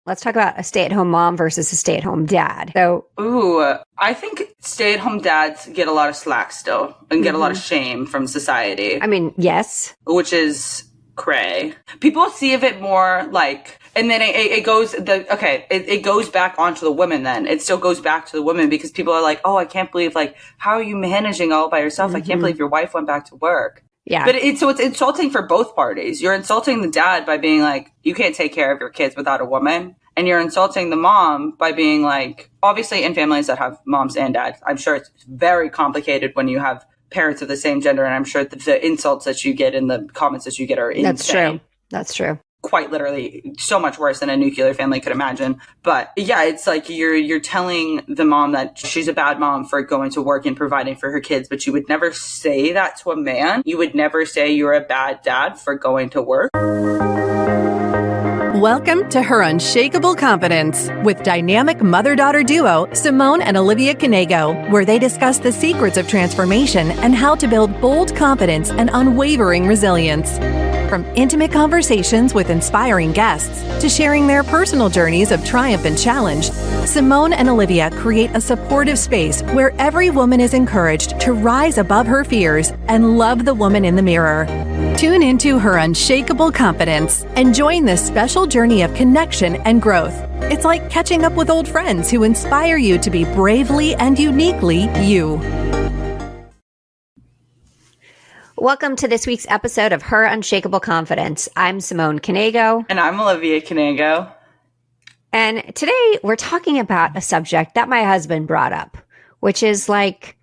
let's talk about a stay-at-home mom versus a stay-at-home dad. So, I think stay-at-home dads get a lot of slack still and get a lot of shame from society. I mean, yes. Which is cray. People see of it more like, and then it goes back onto the women then. It still goes back to the women because people are like, oh, I can't believe, like, how are you managing all by yourself? I can't believe your wife went back to work. Yeah. But it's insulting for both parties. You're insulting the dad by being like, you can't take care of your kids without a woman. And you're insulting the mom by being like, obviously in families that have moms and dads, I'm sure it's very complicated when you have parents of the same gender. And I'm sure that the insults that you get and the comments that you get are insane. That's true. Quite literally so much worse than a nuclear family could imagine. But yeah, it's like you're telling the mom that she's a bad mom for going to work and providing for her kids, but you would never say that to a man. You would never say you're a bad dad for going to work. Welcome to Her Unshakeable Confidence with dynamic mother-daughter duo Simone and Olivia Knego, where they discuss the secrets of transformation and how to build bold confidence and unwavering resilience. From intimate conversations with inspiring guests to sharing their personal journeys of triumph and challenge, Simone and Olivia create a supportive space where every woman is encouraged to rise above her fears and love the woman in the mirror. Tune into Her Unshakeable Confidence and join this special journey of connection and growth. It's like catching up with old friends who inspire you to be bravely and uniquely you. Welcome to this week's episode of Her Unshakeable Confidence. I'm Simone Knego. And I'm Olivia Knego. And today we're talking about a subject that my husband brought up, which is like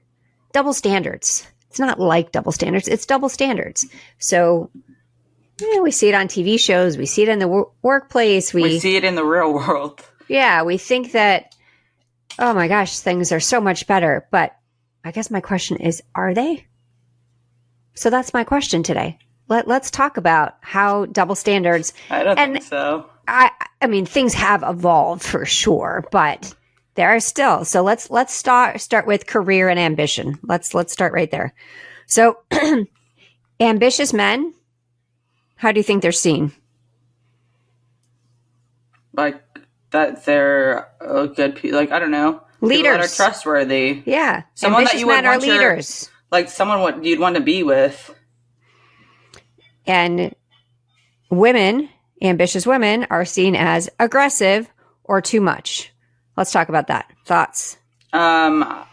double standards. It's not like double standards, it's double standards. So we see it on TV shows, we see it in the workplace. We see it in the real world. Yeah, we think that, oh my gosh, things are so much better. But I guess my question is, are they? So that's my question today. Let's talk about how double standards. I don't think so. I mean, things have evolved for sure, but there are still. So let's start with career and ambition. Let's start right there. So ambitious men, how do you think they're seen? Like that they're a good like I don't know. Leaders that are trustworthy. Yeah. Someone ambitious that you would men are leaders. Like someone you'd want to be with. And women, ambitious women, are seen as aggressive or too much. Let's talk about that. Thoughts? Yeah,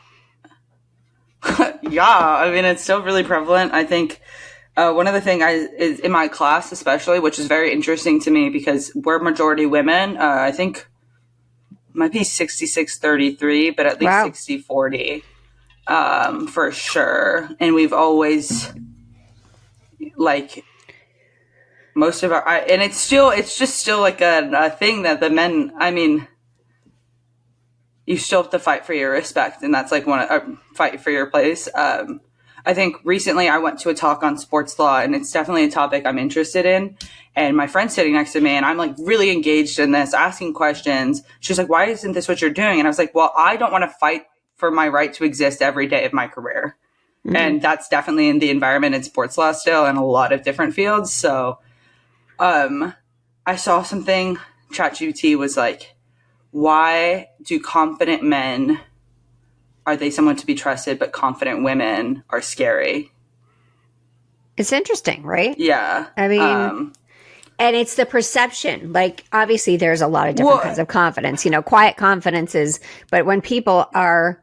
I mean, it's still really prevalent. I think one of the things is in my class, especially, which is very interesting to me because we're majority women. I think it might be 66-33, but at least 60-40 for sure. And we've always like most of our, and it's just still like a thing that the men, I mean, you still have to fight for your respect, and that's like fight for your place. I think recently I went to a talk on sports law, and it's definitely a topic I'm interested in. And my friend's sitting next to me, and I'm like really engaged in this, asking questions. She's like, "Why isn't this what you're doing?" And I was like, "Well, I don't want to fight for my right to exist every day of my career." Mm-hmm. And that's definitely in the environment in sports law still, in a lot of different fields. So, I saw something. ChatGPT was like, why do confident men, are they someone to be trusted, but confident women are scary? It's interesting, right? Yeah. I mean, and it's the perception. Like, obviously, there's a lot of different kinds of confidence. You know, quiet confidences. But when people are,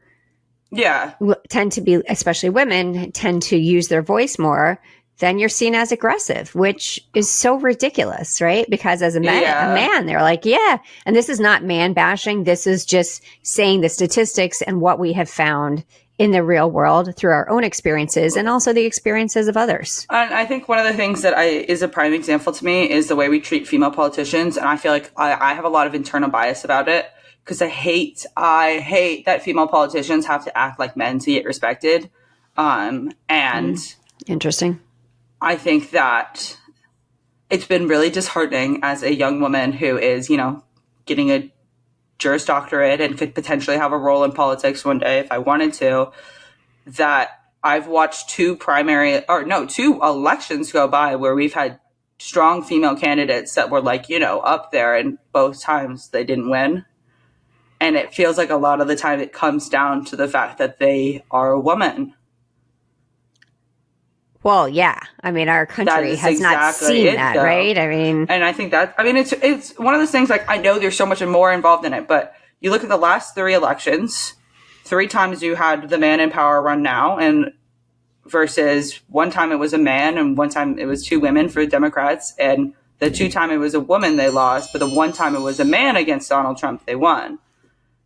tend to be, especially women, tend to use their voice more, then you're seen as aggressive, which is so ridiculous, right? Because as a man, they're like, yeah. And this is not man bashing. This is just saying the statistics and what we have found in the real world through our own experiences and also the experiences of others. And I think one of the things that is a prime example to me is the way we treat female politicians. And I feel like I have a lot of internal bias about it because I hate that female politicians have to act like men to get respected. Interesting. I think that it's been really disheartening as a young woman who is, getting a Juris Doctorate and could potentially have a role in politics one day if I wanted to, that I've watched two elections go by where we've had strong female candidates that were like, up there, and both times they didn't win. And it feels like a lot of the time it comes down to the fact that they are a woman. Well, yeah. I mean, our country has not seen that, right? I mean, and I think that, it's one of those things, like, I know there's so much more involved in it, but you look at the last 3 elections, 3 times you had the man in power run now, and versus one time it was a man and one time it was 2 women for the Democrats, and the 2 time it was a woman they lost, but the 1 time it was a man against Donald Trump they won.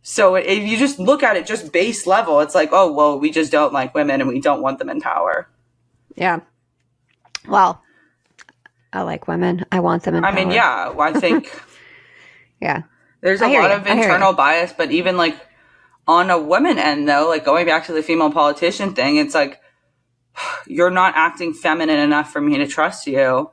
So if you just look at it just base level, it's like, oh, well, we just don't like women and we don't want them in power. Yeah. Well, I like women. I want them in power. I mean, yeah, I think yeah. There's a lot of internal bias, but even like on a women end though, like going back to the female politician thing, it's like, you're not acting feminine enough for me to trust you.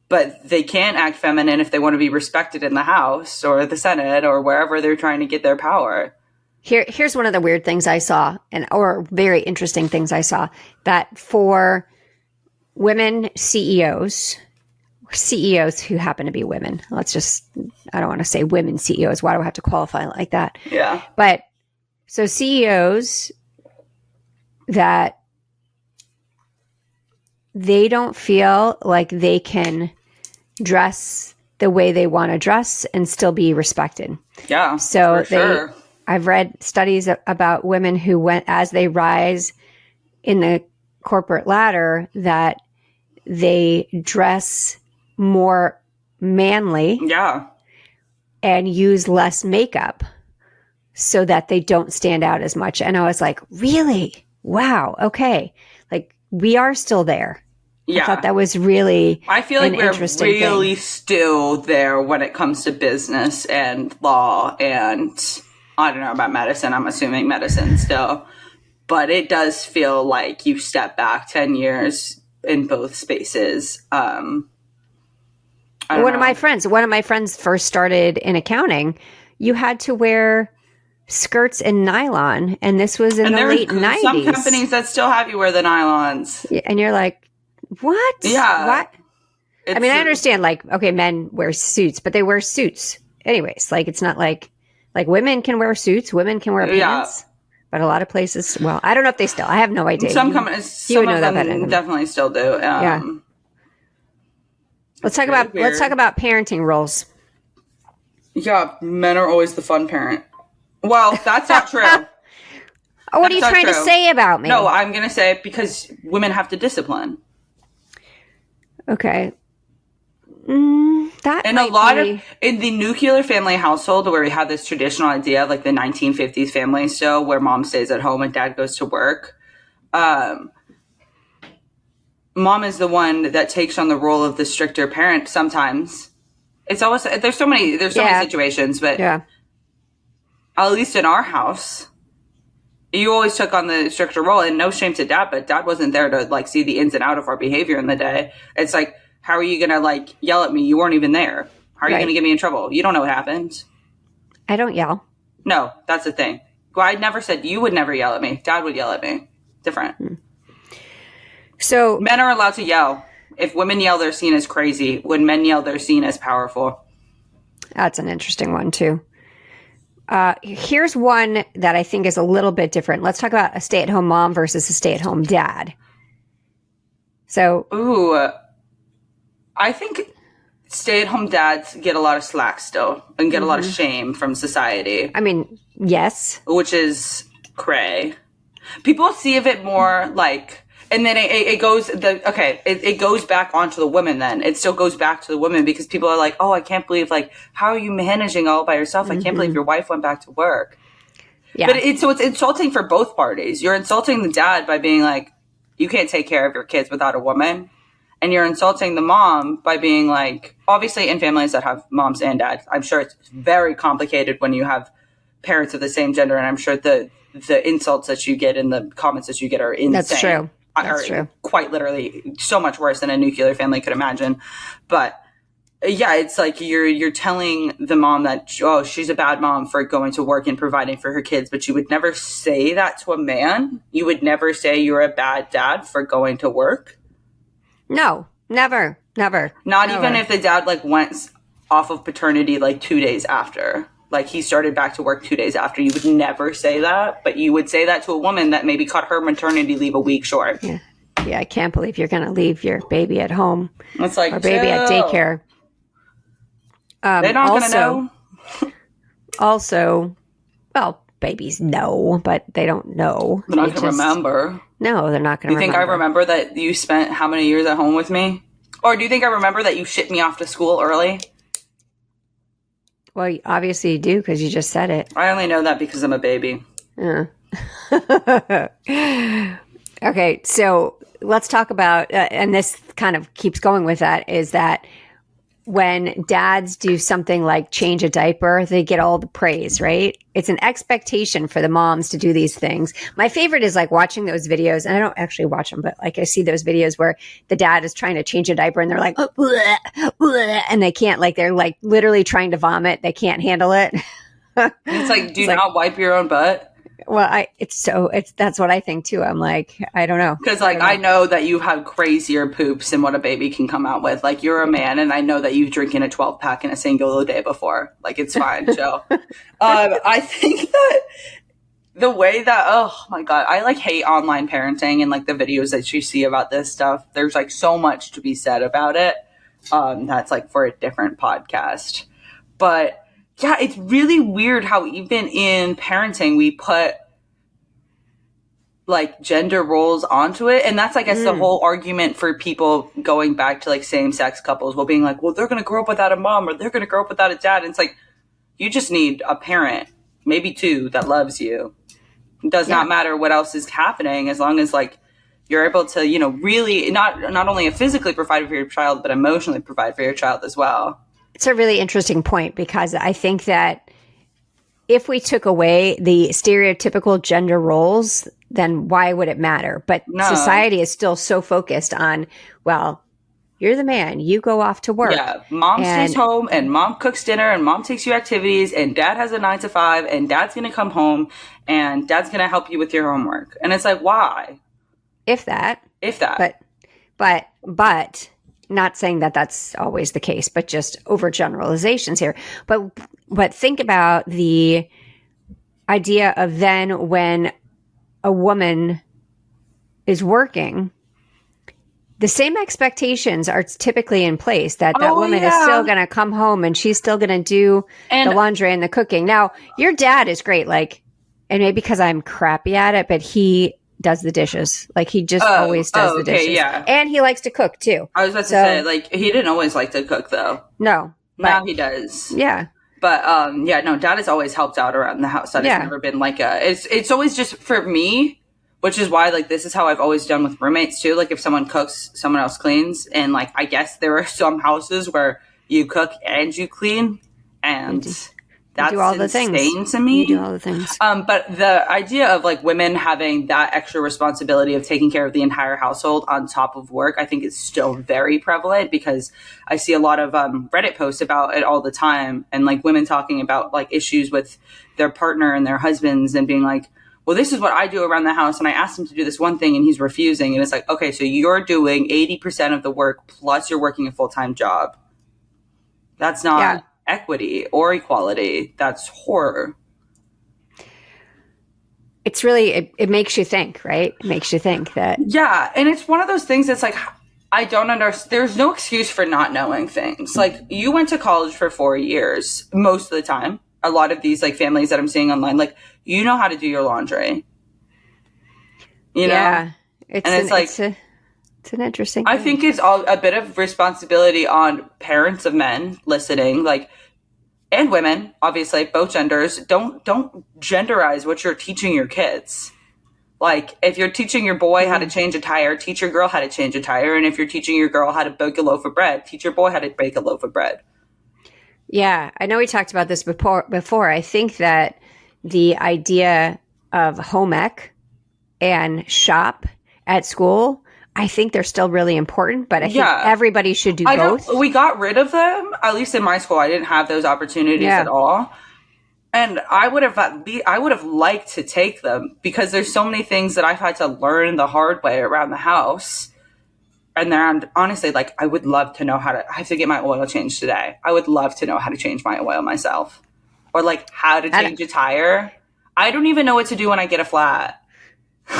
But they can't act feminine if they want to be respected in the House or the Senate or wherever they're trying to get their power. Here's one of the weird things I saw, or very interesting things I saw, that for women CEOs who happen to be women, I don't want to say women CEOs. Why do I have to qualify it like that? Yeah. But so CEOs that they don't feel like they can dress the way they want to dress and still be respected. Yeah. So I've read studies about women who went, as they rise in the corporate ladder, that they dress more manly. Yeah. And use less makeup so that they don't stand out as much. And I was like, really? Wow. Okay. Like, we are still there. Yeah. I thought that was really I feel like we're really still there when it comes to business and law, and I don't know about medicine. I'm assuming medicine still. But it does feel like you step back 10 years in both spaces. One of my friends first started in accounting. You had to wear skirts and nylon, and this was in the late 90s. Some companies that still have you wear the nylons. Yeah, and you're like, what? Yeah. What? I mean, I understand, like, okay, men wear suits, but they wear suits anyways. Like, it's not like women can wear suits, women can wear pants. But a lot of places, well, I don't know if they still, I have no idea. Some companies, some of them definitely still do. Yeah. Let's talk about parenting roles. Yeah, men are always the fun parent. Well, that's not true. Oh, what are you trying to say about me? No, I'm going to say it because women have to discipline. Okay. In the nuclear family household, where we have this traditional idea of like the 1950s family still, where mom stays at home and dad goes to work, mom is the one that takes on the role of the stricter parent sometimes. It's always, there's so many situations, but at least in our house, you always took on the stricter role, and no shame to dad, but dad wasn't there to like see the ins and out of our behavior in the day. It's like, how are you going to like yell at me? You weren't even there. How are you going to get me in trouble? You don't know what happened. I don't yell. No, that's the thing. Well, I never said you would never yell at me. Dad would yell at me. Different. So men are allowed to yell. If women yell, they're seen as crazy. When men yell, they're seen as powerful. That's an interesting one too. Here's one that I think is a little bit different. Let's talk about a stay-at-home mom versus a stay-at-home dad. So, I think stay-at-home dads get a lot of slack still and get a lot of shame from society. I mean, yes. Which is cray. People see of it more like, and then it goes back onto the women then. It still goes back to the women because people are like, oh, I can't believe, like, how are you managing all by yourself? I can't believe your wife went back to work. Yeah. But it's insulting for both parties. You're insulting the dad by being like, you can't take care of your kids without a woman. And you're insulting the mom by being like, obviously in families that have moms and dads, I'm sure it's very complicated when you have parents of the same gender. And I'm sure the insults that you get and the comments that you get are insane. That's true. That's true. Quite literally so much worse than a nuclear family could imagine. But yeah, it's like you're telling the mom that, oh, she's a bad mom for going to work and providing for her kids. But you would never say that to a man. You would never say you're a bad dad for going to work. No, never. Never. Not even if the dad like went off of paternity like 2 days after. Like he started back to work 2 days after. You would never say that, but you would say that to a woman that maybe cut her maternity leave a week short. Yeah. Yeah, I can't believe you're going to leave your baby at home. It's like, or baby at daycare. They're not going to know. Also, well, babies know, but they don't know. They're not going to remember. No, they're not going to remember. Do you think I remember that you spent how many years at home with me? Or do you think I remember that you shipped me off to school early? Well, obviously you do because you just said it. I only know that because I'm a baby. Yeah. Okay, so let's talk about, and this kind of keeps going with that, is that when dads do something like change a diaper, they get all the praise, right? It's an expectation for the moms to do these things. My favorite is like watching those videos, and I don't actually watch them, but like I see those videos where the dad is trying to change a diaper and they're like, bleh, bleh, and they can't, like, they're like literally trying to vomit. They can't handle it. It's like, do you not wipe your own butt? Well, that's what I think too. I'm like, I don't know. Because like, I know that you have crazier poops than what a baby can come out with. Like you're a man and I know that you've drinking a 12 pack in a single day before. Like it's fine, Joe. I think that the way that, oh my God, I like hate online parenting and like the videos that you see about this stuff. There's like so much to be said about it. That's like for a different podcast. But yeah, it's really weird how even in parenting we put like gender roles onto it. And that's, I guess, the whole argument for people going back to like same-sex couples, well, being like, well, they're going to grow up without a mom or they're going to grow up without a dad. And it's like, you just need a parent, maybe two, that loves you. It does not matter what else is happening as long as like you're able to, you know, really not only physically provide for your child, but emotionally provide for your child as well. It's a really interesting point because I think that if we took away the stereotypical gender roles, then why would it matter? But society is still so focused on, well, you're the man, you go off to work. Yeah, mom stays home and mom cooks dinner and mom takes you activities and dad has a 9 to 5 and dad's going to come home and dad's going to help you with your homework. And it's like, why? If that. But not saying that that's always the case, but just overgeneralizations here. But think about the idea of then when a woman is working, the same expectations are typically in place that woman is still going to come home and she's still going to do the laundry and the cooking. Now, your dad is great, like, and maybe because I'm crappy at it, but he does the dishes. Like he just always does the dishes. Yeah. And he likes to cook too. I was about to say, like, he didn't always like to cook though. No. Now he does. Yeah. But dad has always helped out around the house. That has never been like it's always just for me, which is why like this is how I've always done with roommates too. Like if someone cooks, someone else cleans. And like I guess there are some houses where you cook and you clean and that's do all the insane things. To me. You do all the things. But the idea of like women having that extra responsibility of taking care of the entire household on top of work, I think is still very prevalent because I see a lot of Reddit posts about it all the time. And like women talking about like issues with their partner and their husbands and being like, well, this is what I do around the house. And I asked him to do this one thing and he's refusing. And it's like, okay, so you're doing 80% of the work plus you're working a full-time job. That's not equity or equality. That's horror. It's really, it makes you think, right? It makes you think that. Yeah. And it's one of those things that's like, I don't understand. There's no excuse for not knowing things. Like you went to college for 4 years, most of the time. A lot of these like families that I'm seeing online, like you know how to do your laundry. You know? Yeah. It's an interesting thing. I think it's all a bit of responsibility on parents of men listening, like, and women, obviously, both genders. Don't genderize what you're teaching your kids. Like, if you're teaching your boy how to change a tire, teach your girl how to change a tire. And if you're teaching your girl how to bake a loaf of bread, teach your boy how to bake a loaf of bread. Yeah, I know we talked about this before. I think that the idea of home ec and shop at school, I think they're still really important, but I think everybody should do both. We got rid of them. At least in my school, I didn't have those opportunities at all. And I would have liked to take them because there's so many things that I've had to learn the hard way around the house And then honestly, like, I would love to know I have to get my oil changed today. I would love to know how to change my oil myself, or like how to change a tire. I don't even know what to do when I get a flat.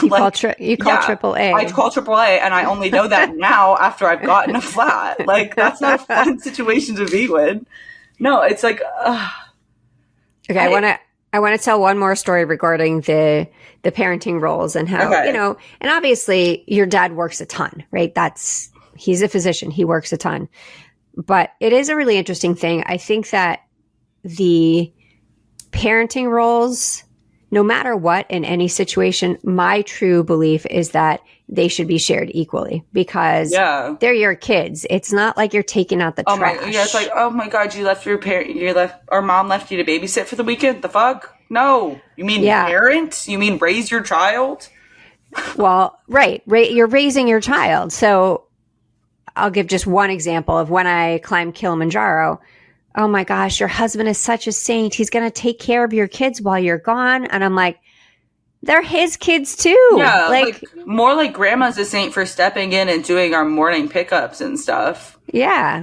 You call AAA. I call AAA, and I only know that now after I've gotten a flat. Like, that's not a fun situation to be with. No, it's like, okay. I want to tell one more story regarding the parenting roles and how, and obviously your dad works a ton, right? He's a physician. He works a ton, but it is a really interesting thing. I think that the parenting roles, no matter what, in any situation, my true belief is that they should be shared equally because they're your kids. It's not like you're taking out the trash. It's like, oh my God, or mom left you to babysit for the weekend. The fuck? No. You mean parent? You mean raise your child? Well, right. You're raising your child. So I'll give just one example of when I climbed Kilimanjaro. Oh my gosh, your husband is such a saint. He's going to take care of your kids while you're gone. And I'm like, they're his kids too. Yeah, like more like grandma's a saint for stepping in and doing our morning pickups and stuff. Yeah,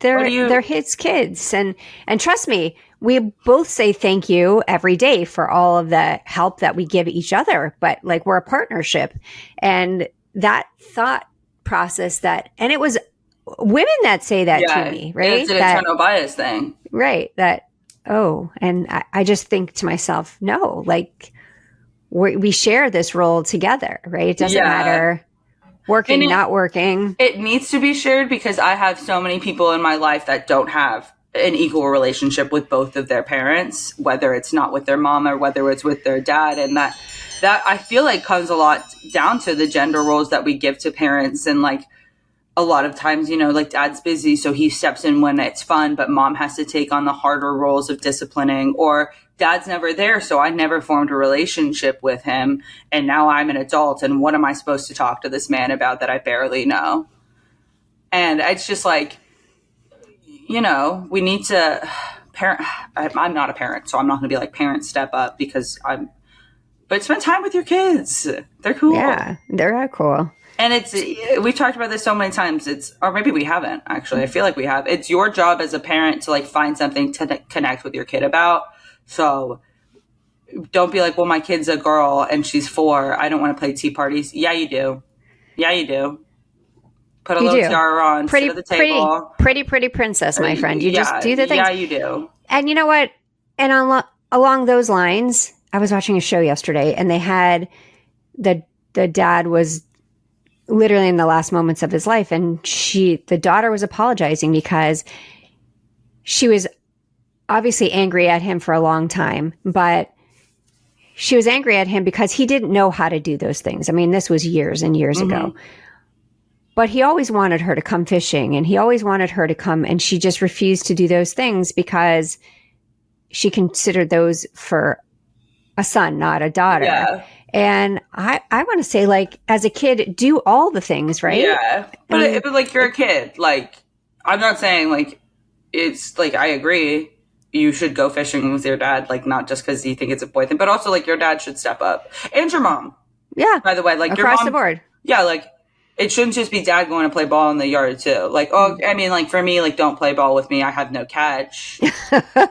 they're his kids. And trust me, we both say thank you every day for all of the help that we give each other. But like, we're a partnership. And that thought process and it was women that say that to me, right? It's an internal bias thing. Right. And I just think to myself, no, like we share this role together, right? It doesn't matter working, not working. It needs to be shared because I have so many people in my life that don't have an equal relationship with both of their parents, whether it's not with their mom or whether it's with their dad. And that I feel like comes a lot down to the gender roles that we give to parents. And like, a lot of times, like dad's busy, so he steps in when it's fun, but mom has to take on the harder roles of disciplining, or dad's never there, so I never formed a relationship with him. And now I'm an adult, and what am I supposed to talk to this man about that I barely know? And it's just like, we need to I'm not a parent, so I'm not going to be like, parents step up but spend time with your kids. They're cool. Yeah, they're cool. And we've talked about this so many times. Or maybe we haven't, actually. I feel like we have. It's your job as a parent to like find something to connect with your kid about. So don't be like, well, my kid's a girl and she's 4. I don't want to play tea parties. Yeah, you do. Put a little tiara on, sit at the table. Pretty princess, my friend. You just do the things. Yeah, you do. And you know what? And along those lines, I was watching a show yesterday and they had the dad was literally in the last moments of his life. And the daughter was apologizing because she was obviously angry at him for a long time, but she was angry at him because he didn't know how to do those things. I mean, this was years and years ago, but he always wanted her to come fishing and he always wanted her to come, and she just refused to do those things because she considered those for a son, not a daughter. Yeah. And I want to say, like, as a kid, do all the things, right? Yeah. But like, you're a kid. Like, I'm not saying, like, it's, like, I agree. You should go fishing with your dad, like, not just because you think it's a boy thing, but also, like, your dad should step up. And your mom. Yeah. By the way, like, your mom. Across the board. Yeah, like, it shouldn't just be dad going to play ball in the yard, too. Like, I mean, like, for me, like, don't play ball with me. I have no catch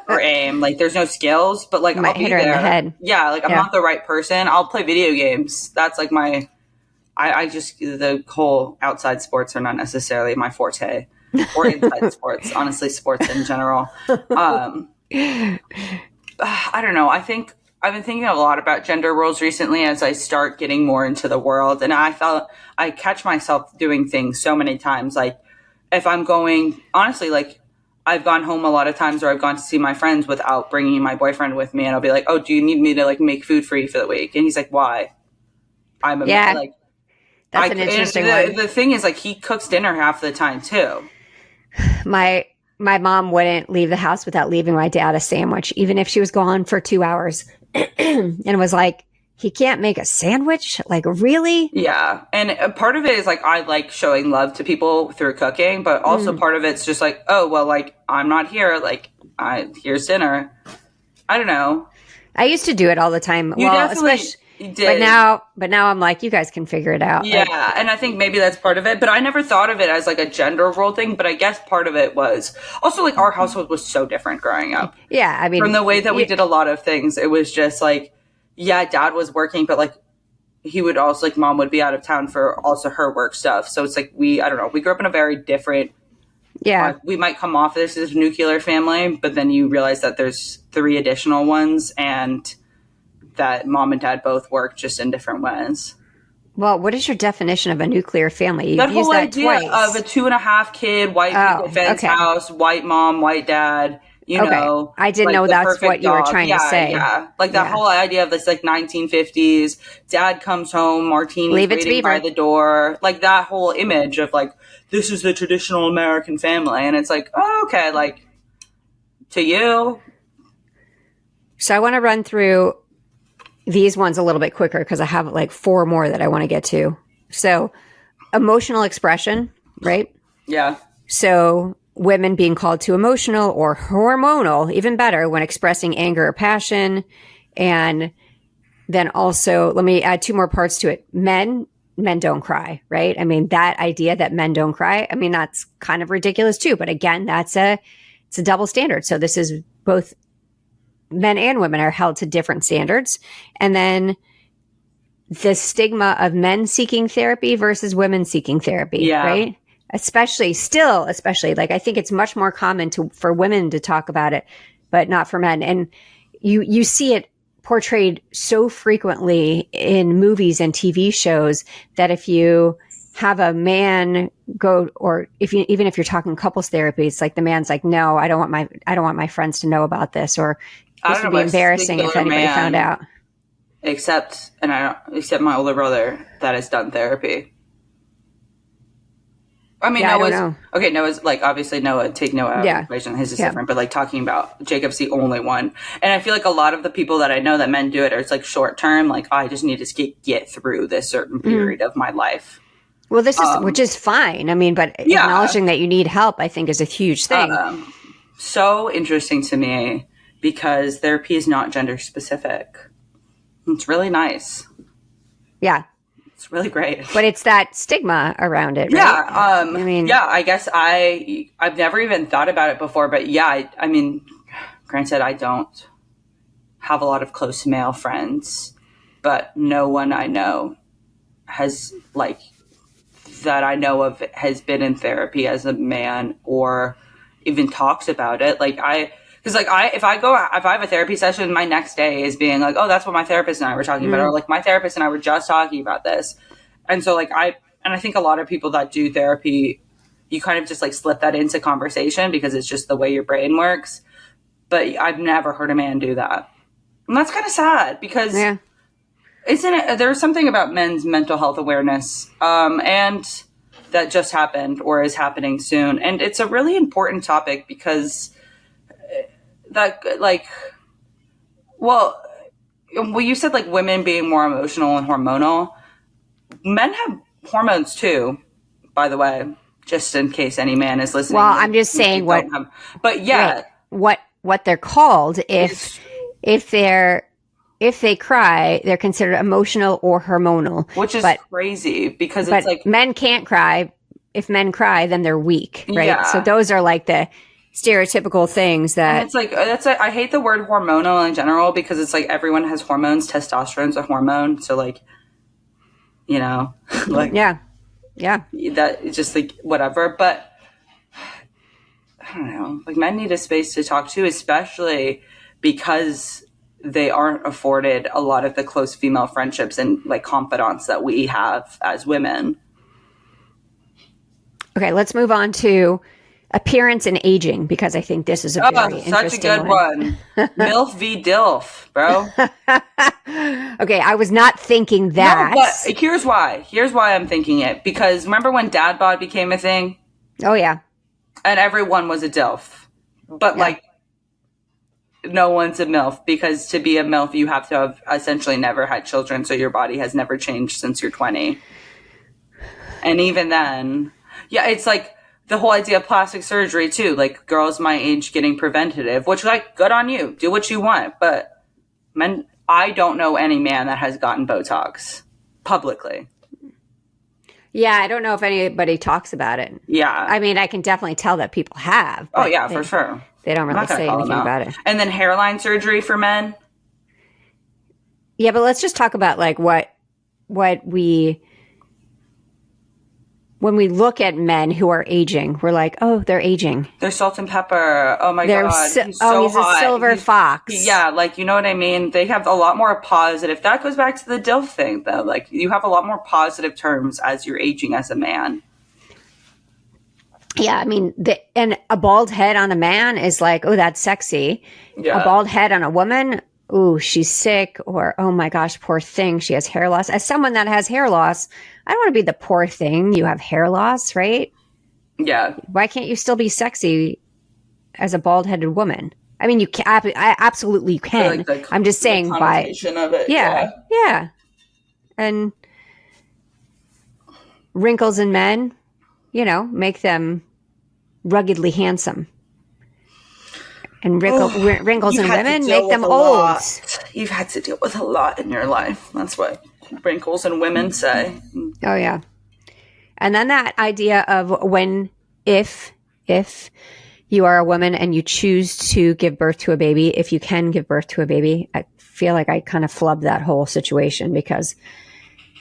or aim. Like, there's no skills, but, like, I'll be there. In the head. Yeah, like, I'm not the right person. I'll play video games. That's, like, the whole outside sports are not necessarily my forte. Or inside sports. Honestly, sports in general. I don't know. I think I've been thinking a lot about gender roles recently as I start getting more into the world. And I felt I catch myself doing things so many times. Like, if I'm going, honestly, like, I've gone home a lot of times, or I've gone to see my friends without bringing my boyfriend with me. And I'll be like, oh, do you need me to, like, make food for you for the week? And he's like, why? That's an interesting one. The thing is, like, he cooks dinner half the time, too. My mom wouldn't leave the house without leaving my dad a sandwich, even if she was gone for 2 hours. And it was like, he can't make a sandwich? Like, really? Yeah. And part of it is, like, I like showing love to people through cooking, but also part of it's just like, oh, well, like, I'm not here. Like, here's dinner. I don't know. I used to do it all the time. did. But now I'm like, you guys can figure it out. Yeah, and I think maybe that's part of it. But I never thought of it as like a gender role thing. But I guess part of it was also like our household was so different growing up. Yeah, I mean, from the way that we did a lot of things, it was just like, yeah, dad was working, but like he would also like mom would be out of town for also her work stuff. So it's like I don't know, we grew up in a very different. Yeah, we might come off this as a nuclear family, but then you realize that there's 3 additional ones and that mom and dad both work just in different ways. Well, what is your definition of a nuclear family? That whole idea of a 2.5 kid, white picket fence house, white mom, white dad, you know. I didn't know that's what you were trying to say. Yeah, like that whole idea of this like 1950s, dad comes home, martini waiting by the door. Like that whole image of like, this is the traditional American family. And it's like, oh, okay, like to you. So I want to run through these ones a little bit quicker because I have like 4 more that I want to get to. So emotional expression, right? Yeah. So women being called too emotional or hormonal, even better, when expressing anger or passion. And then also, let me add 2 more parts to it. Men don't cry, right? I mean, that idea that men don't cry, I mean, that's kind of ridiculous too. But again, it's a double standard. So this is both men and women are held to different standards. And then the stigma of men seeking therapy versus women seeking therapy, right? Especially, like, I think it's much more common for women to talk about it, but not for men. And you see it portrayed so frequently in movies and TV shows that if you have a man go, or even if you're talking couples therapy, it's like the man's like, no, I don't want my friends to know about this, or this would be embarrassing if anybody found out. Except my older brother that has done therapy. I mean, Noah's like, obviously Noah, take Noah out of the equation. His is different, but like talking about Jacob's the only one. And I feel like a lot of the people that I know that men do it are it's like short term, like, I just need to get through this certain period of my life. Well, this is, which is fine. I mean, but acknowledging that you need help, I think, is a huge thing. So interesting to me because therapy is not gender specific. It's really nice. Yeah. It's really great. But it's that stigma around it, right? Yeah. I mean, I guess I've never even thought about it before, but I mean, granted, I don't have a lot of close male friends, but no one I know has like that I know of has been in therapy as a man or even talks about it. Like because like if I have a therapy session, my next day is being like, oh, that's what my therapist and I were talking about, or like my therapist and I were just talking about this. And so like I think a lot of people that do therapy, you kind of just like slip that into conversation because it's just the way your brain works. But I've never heard a man do that. And that's kind of sad because there's something about men's mental health awareness and that just happened or is happening soon. And it's a really important topic because that like, well, you said like women being more emotional and hormonal. Men have hormones too, by the way, just in case any man is listening. Well, I'm just saying what they're called if they cry, they're considered emotional or hormonal. Which is crazy because it's like men can't cry. If men cry, then they're weak, right? Yeah. So those are like the stereotypical things that... And it's like, I hate the word hormonal in general because it's like everyone has hormones. Testosterone's a hormone. So like, you know, like... Yeah. That it's just like whatever. But I don't know. Like men need a space to talk to, especially because they aren't afforded a lot of the close female friendships and like confidants that we have as women. Okay, let's move on to appearance and aging because I think this is a very interesting such a good one. MILF v. DILF, bro. Okay, I was not thinking that. No, but here's why. Here's why I'm thinking it. Because remember when dad bod became a thing? Oh, yeah. And everyone was a DILF. But like, no one's a MILF because to be a MILF, you have to have essentially never had children. So your body has never changed since you're 20. And even then, it's like the whole idea of plastic surgery too. Like girls my age getting preventative, which like good on you. Do what you want. But men, I don't know any man that has gotten Botox publicly. Yeah, I don't know if anybody talks about it. Yeah. I mean, I can definitely tell that people have. Oh, yeah, for sure. They don't really say anything about it. And then hairline surgery for men? Yeah, but let's just talk about like what we... When we look at men who are aging, we're like, oh, they're aging. They're salt and pepper. Oh, my God. He's he's a silver fox. Yeah, like, you know what I mean? They have a lot more positive. That goes back to the DILF thing, though. Like, you have a lot more positive terms as you're aging as a man. Yeah, I mean, and a bald head on a man is like, oh, that's sexy. Yeah. A bald head on a woman, oh, she's sick. Or, oh, my gosh, poor thing. She has hair loss. As someone that has hair loss, I don't want to be the poor thing. You have hair loss, right? Yeah. Why can't you still be sexy as a bald-headed woman? I mean, you can. I absolutely you can. I'm just saying by of it. Yeah. And wrinkles in men, make them ruggedly handsome. And wrinkles in women make them old. You've had to deal with a lot in your life. That's what wrinkles in women say. Oh, yeah. And then that idea of if you are a woman and you choose to give birth to a baby, if you can give birth to a baby, I feel like I kind of flubbed that whole situation because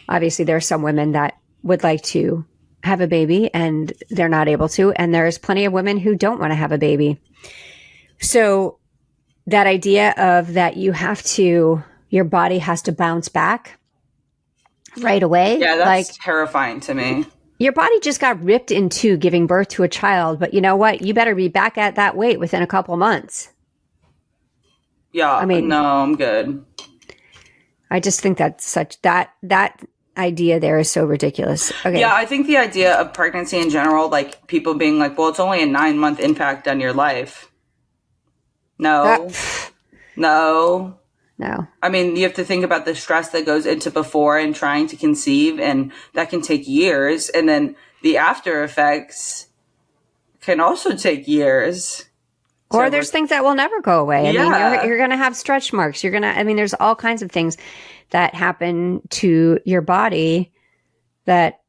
obviously there are some women that would like to have a baby and they're not able to. And there's plenty of women who don't want to have a baby. So that idea of that your body has to bounce back right away. Yeah, that's terrifying to me. Your body just got ripped in two giving birth to a child, but you know what? You better be back at that weight within a couple months. Yeah, I mean, no, I'm good. I just think that's that idea there is so ridiculous. Okay. Yeah, I think the idea of pregnancy in general, like people being like, well, it's only a 9-month impact on your life. No. I mean, you have to think about the stress that goes into before and trying to conceive, and that can take years. And then the after effects can also take years. Or there's things that will never go away. I mean, you're going to have stretch marks. There's all kinds of things that happen to your body that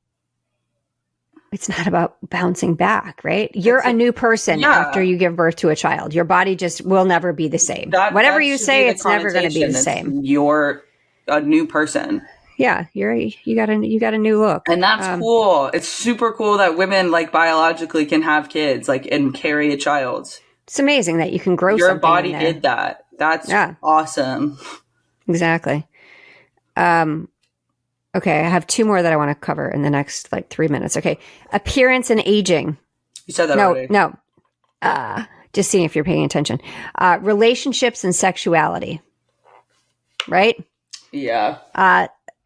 it's not about bouncing back, right? You're a new person after you give birth to a child. Your body just will never be the same. Whatever you say, it's never going to be the same. You're a new person. Yeah, you got a new look. And that's cool. It's super cool that women like biologically can have kids and carry a child. It's amazing that you can grow your something body in there. did that. That's awesome. Exactly. Okay, I have 2 more that I want to cover in the next 3 minutes. Okay, appearance and aging. You said that already. No. Just seeing if you're paying attention. Relationships and sexuality. Right? Yeah.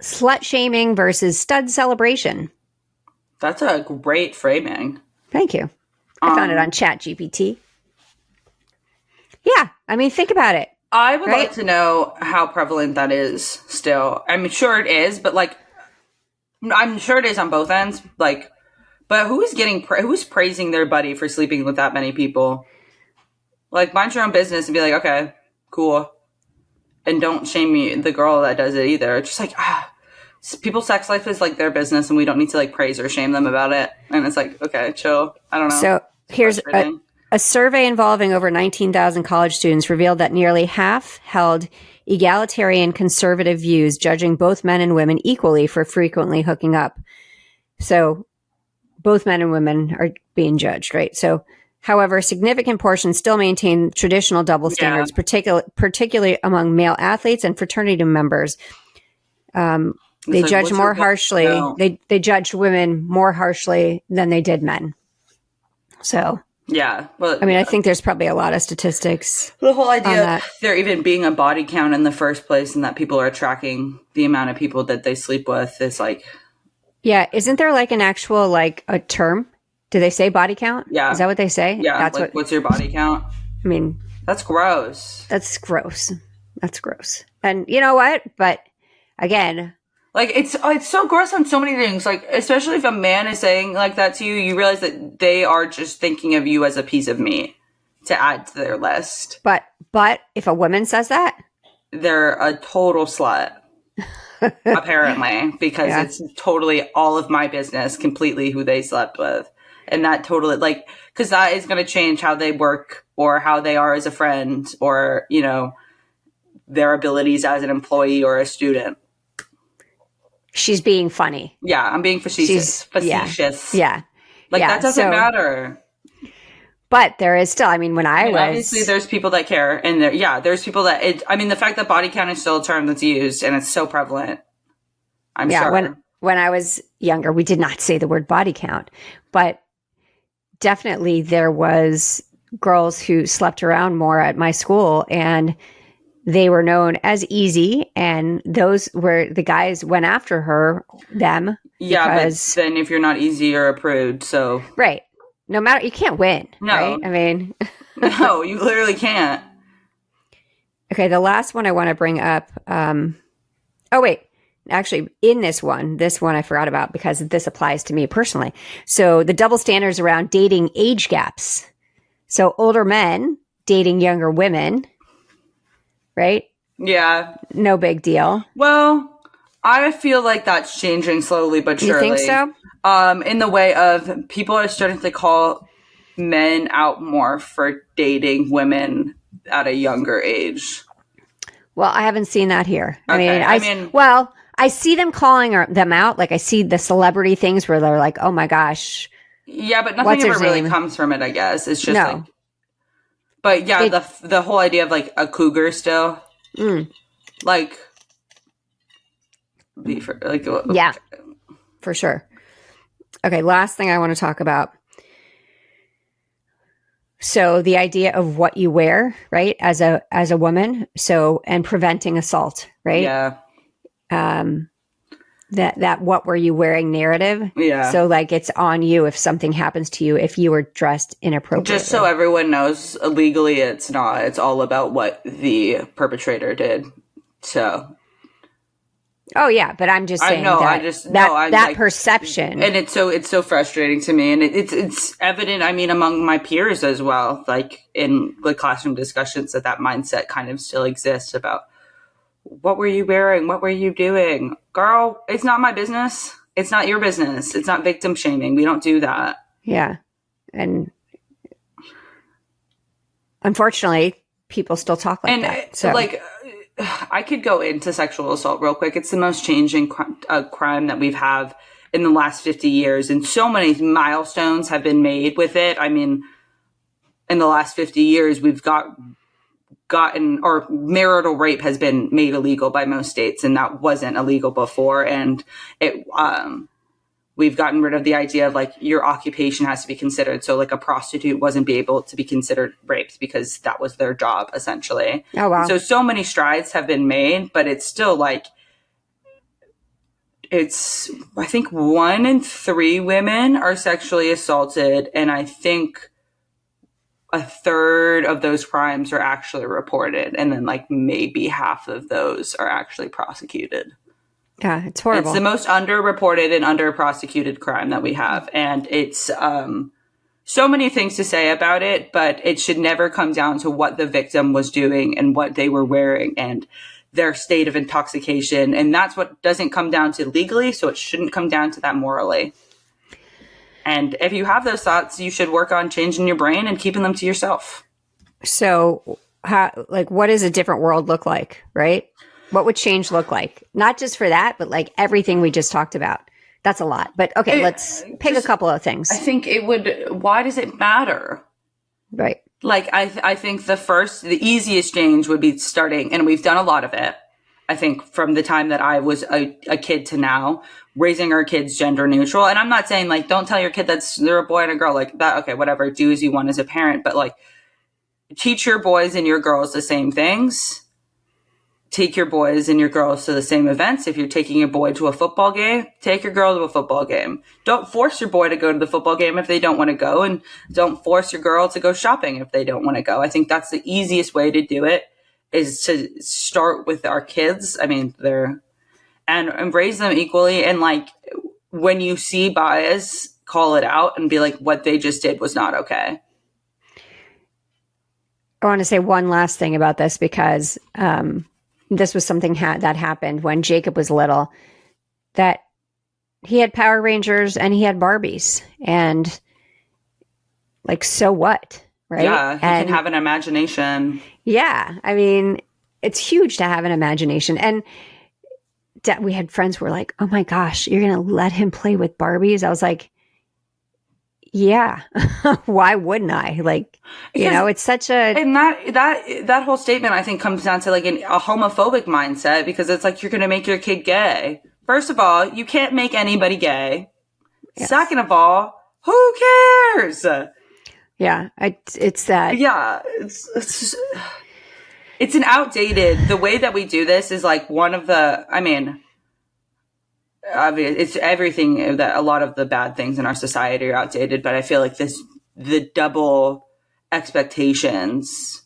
Slut shaming versus stud celebration. That's a great framing. Thank you. I found it on ChatGPT. Yeah, I mean, think about it. I would like to know how prevalent that is still. I'm sure it is, but I'm sure it is on both ends. But who's praising their buddy for sleeping with that many people? Mind your own business and be like, okay, cool. And don't shame the girl that does it either. It's just people's sex life is their business and we don't need to praise or shame them about it. And it's okay, chill. I don't know. So here's a survey involving over 19,000 college students revealed that nearly half held egalitarian conservative views, judging both men and women equally for frequently hooking up. So both men and women are being judged, right? So, however, significant portions still maintain traditional double standards, particularly among male athletes and fraternity members. They judge more harshly. They judged women more harshly than they did men. So... Yeah. Well, I think there's probably a lot of statistics. The whole idea of there even being a body count in the first place and that people are tracking the amount of people that they sleep with is Yeah. Isn't there an actual, a term? Do they say body count? Yeah. Is that what they say? Yeah. That's what's your body count? I mean. That's gross. That's gross. And you know what? But again. It's so gross on so many things. Especially if a man is saying that to you, you realize that they are just thinking of you as a piece of meat to add to their list. But if a woman says that, they're a total slut. Apparently, because it's totally all of my business completely who they slept with. And that totally, like, because that is going to change how they work or how they are as a friend or, you know, their abilities as an employee or a student. She's being funny. Yeah, I'm being facetious. Yeah. Like, that doesn't matter. But there is still, I mean, when I was... Obviously, there's people that care. And there's people that... the fact that body count is still a term that's used and it's so prevalent, I'm sure. When I was younger, we did not say the word body count. But definitely there was girls who slept around more at my school, and they were known as easy. And those were... The guys went after them. Yeah, but then if you're not easy, you're a prude, so... Right. No matter, you can't win. No. Right? I mean, no, you literally can't. Okay. The last one I want to bring up. Actually, in this one I forgot about because this applies to me personally. So the double standards around dating age gaps. So older men dating younger women, right? Yeah. No big deal. Well, I feel like that's changing slowly but surely. You think so? In the way of people are starting to call men out more for dating women at a younger age. Well, I haven't seen that here. Okay. I see them calling them out. Like I see the celebrity things where they're like, "Oh my gosh." Yeah, but nothing ever really comes from it. I guess it's just like. But yeah, the whole idea of like a cougar still, like, yeah, for sure. Okay, last thing I want to talk about. So the idea of what you wear, right, as a woman, and preventing assault, right? Yeah. That what were you wearing narrative. Yeah. So like it's on you if something happens to you if you were dressed inappropriately. Just so everyone knows, legally it's not. It's all about what the perpetrator did. So. Oh yeah, but I'm just saying that perception, and it's so frustrating to me, and it's evident. I mean, among my peers as well, like in the classroom discussions, that mindset kind of still exists about what were you wearing, what were you doing, girl? It's not my business. It's not your business. It's not victim shaming. We don't do that. Yeah, and unfortunately, people still talk like that. So I could go into sexual assault real quick. It's the most changing crime that we've had in the last 50 years. And so many milestones have been made with it. I mean, in the last 50 years, we've gotten, or marital rape has been made illegal by most states. And that wasn't illegal before. And we've gotten rid of the idea of like your occupation has to be considered. So like a prostitute wasn't be able to be considered raped because that was their job essentially. Oh, wow. So many strides have been made, but it's still like, I think 1 in 3 women are sexually assaulted. And I think a third of those crimes are actually reported. And then like maybe half of those are actually prosecuted. Yeah, it's horrible. It's the most underreported and under-prosecuted crime that we have. And it's so many things to say about it, but it should never come down to what the victim was doing and what they were wearing and their state of intoxication. And that's what doesn't come down to legally, so it shouldn't come down to that morally. And if you have those thoughts, you should work on changing your brain and keeping them to yourself. So, what does a different world look like, right? What would change look like? Not just for that, but like everything we just talked about. That's a lot. But okay, let's pick a couple of things. I think it would, why does it matter? Right. Like, I think the easiest change would be starting, and we've done a lot of it, I think, from the time that I was a kid to now, raising our kids gender neutral. And I'm not saying, like, don't tell your kid they're a boy and a girl, like that. Okay, whatever, do as you want as a parent. But, like, teach your boys and your girls the same things. Take your boys and your girls to the same events. If you're taking a boy to a football game, take your girl to a football game. Don't force your boy to go to the football game if they don't want to go, and don't force your girl to go shopping if they don't want to go. I think that's the easiest way to do it, is to start with our kids. I mean, and raise them equally. And like, when you see bias, call it out and be like, what they just did was not okay. I want to say one last thing about this because, this was something that happened when Jacob was little, that he had Power Rangers and he had Barbies, and like, so what? Right? Yeah, he can have an imagination. Yeah. I mean, it's huge to have an imagination. And we had friends who were like, oh my gosh, you're going to let him play with Barbies? I was like, yeah, why wouldn't I? Like, because, it's such a... And that whole statement, I think, comes down to like a homophobic mindset, because it's like, you're going to make your kid gay. First of all, you can't make anybody gay. Yes. Second of all, who cares? Yeah, it's that. Yeah, it's an outdated. The way that we do this is like one of the. I mean, it's everything that a lot of the bad things in our society are outdated. But I feel like the double expectations.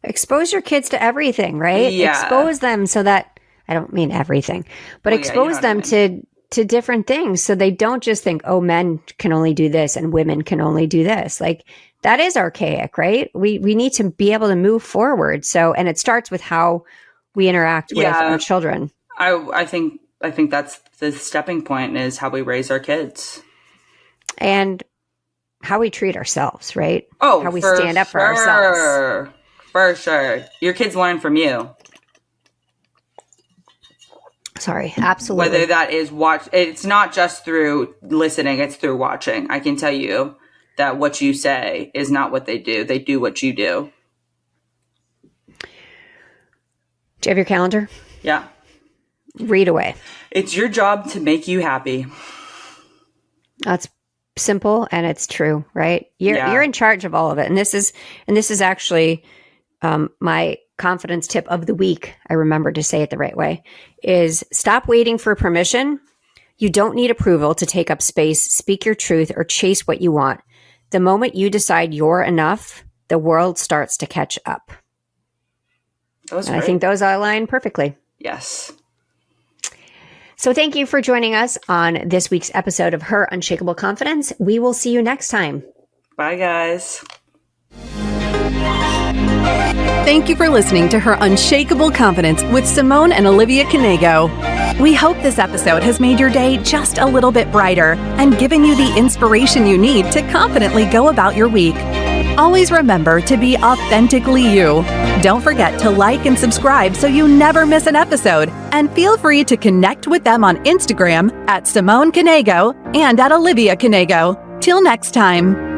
Expose your kids to everything, right? Yeah. Expose them so that, I don't mean everything, but expose them to different things, so they don't just think, oh, men can only do this and women can only do this. Like, that is archaic, right? We need to be able to move forward. So, and it starts with how we interact with our children. I think that's the stepping point, is how we raise our kids. And how we treat ourselves, right? Oh, how we stand up for ourselves. For sure. Your kids learn from you. Sorry, absolutely. Whether that is it's not just through listening, it's through watching. I can tell you that what you say is not what they do. They do what you do. Do you have your calendar? Yeah. Read away. It's your job to make you happy. That's simple, and it's true, right? You're in charge of all of it. And this is actually my confidence tip of the week. I remember to say it the right way, is stop waiting for permission. You don't need approval to take up space, speak your truth, or chase what you want. The moment you decide you're enough, the world starts to catch up. And I think those align perfectly. Yes. So thank you for joining us on this week's episode of Her Unshakeable Confidence. We will see you next time. Bye, guys. Thank you for listening to Her Unshakable Confidence with Simone and Olivia Knego. We hope this episode has made your day just a little bit brighter and given you the inspiration you need to confidently go about your week. Always remember to be authentically you. Don't forget to like and subscribe so you never miss an episode. And feel free to connect with them on Instagram at Simone Knego and at Olivia Knego. Till next time.